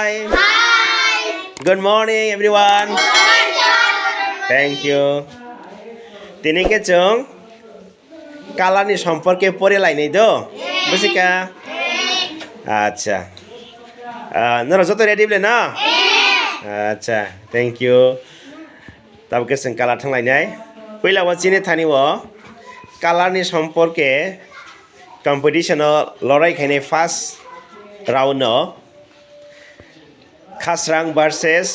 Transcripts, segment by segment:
Hi. Good morning, everyone. Thank you. Tinike chong kalani সম্পর্কে পড়ে লাইনি তো বুঝিকা আচ্ছা নরা যত রেডি বলে না আচ্ছা থ্যাংক ইউ তাবকে जों কালার थांलायनाय पहिलाव चिने थानिव कालारनि सम्पर्के कम्पिटिशनाव लड़ायखायनाय फार्स्ट राउन्ड खास्रां भार्सेस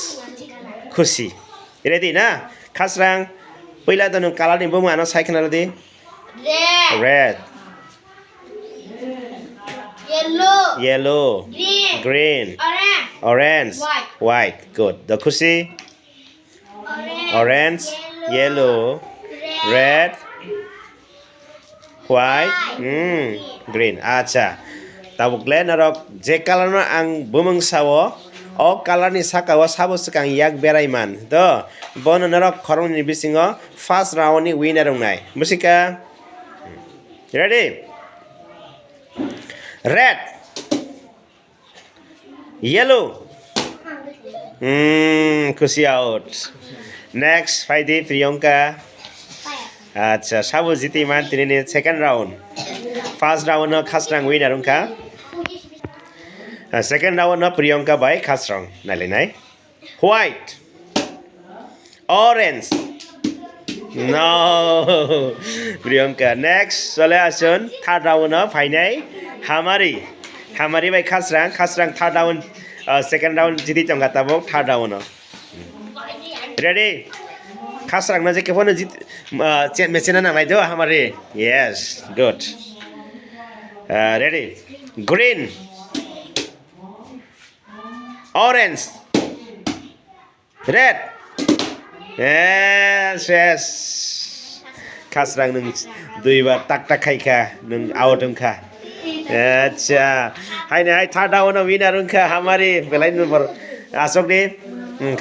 खुशी रेडी ना खास्रां पहिला त नों कालारनि बुङानो सायखना ready red yellow green orange white good the खुशी orange yellow red white green acha tabukle narok je color no ang bumung sawo o color ni sakawa sabo sakang yak beraiman to bono narok khorong ni bisingo first round ni winner rongnai musika ready red yellow खुशी out next Friday Priyanka acha sabo jiti man tini second round first round no khasrang winner ungka second round no Priyanka by khasrang nai white orange no Priyanka next chole asun third round no phainai hamari by khasrang third round second round jiti changga tabok third round no ready khasrang na je kefono jit mechena na maido hamari yes good ready green orange red yes khasrang nung duibar tak khaika nung out ungkha acha hai third round no winner ungkha hamari belai number asok de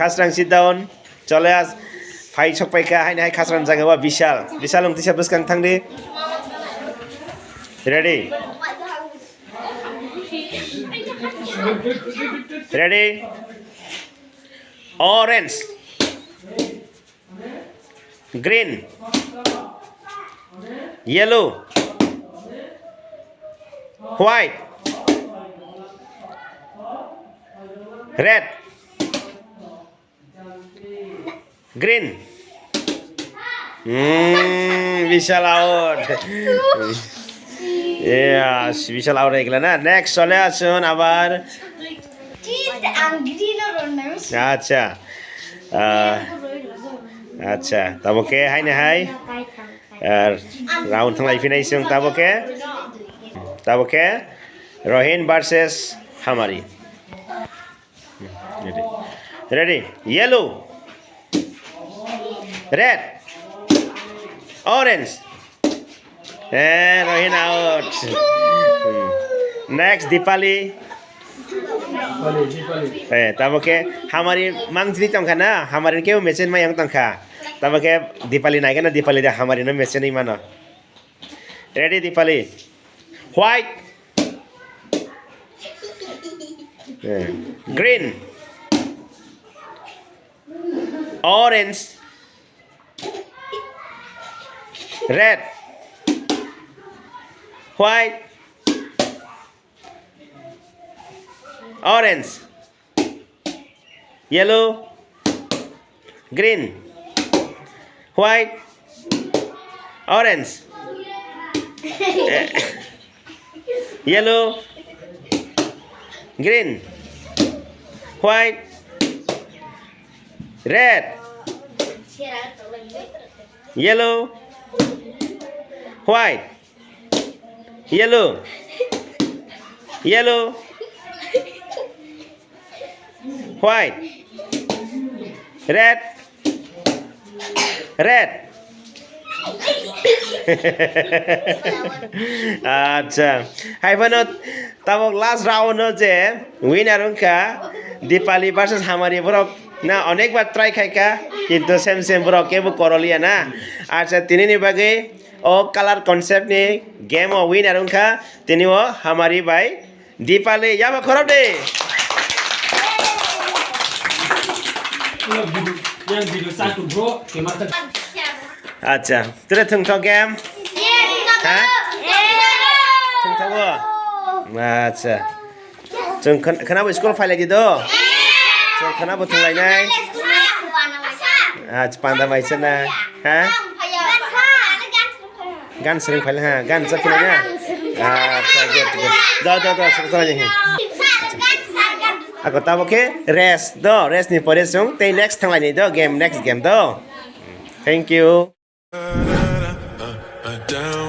khasrang sit down chole as फाइ सकपायका हाय खासरान जागावा विशाल उंतिसा बसखां थांदे ready orange green yellow white red green Vishal out yes Vishal out egla na next chole asun abar acha acha taboke hai na hai round thanglai finai sung taboke Rohin versus Hamari ready yellow red orange and Rohin out next Dipali taboke hamari mangjri tongkha na hamari keu mechin mayang tongkha taboke Dipali nai na Dipali da hamari no mechin ni mano ready Dipali white green orange red white orange yellow green white orange yellow green white red yellow white yellow white red acha hai banot tabok last round no je winner ungka Dipali versus Hamari borok না অনেকবার try খাইকা কিন্তু same বড় কেবো করলিয়া না আচ্ছা তিনি নিবাগে ও colour concept নি গেম ও উইনার উনখা তিনি ও হামারি বাই দীপালি ইয়ামা খরব দে yang video satu bro, gimana? Acha, tere thungthok game. Ha? Thungthogo. Acha. जों खोनाबो स्कुल फायलायदि द'? जों खोनाबो थुंलायनाय? Acha panda maisana. Ha? Gan sering fail ha, gan sakilanya. Acha, good. Da, sakilanya. Aku tahu ke rest ni pore sung te next thang lain do game next game do. Thank you. Down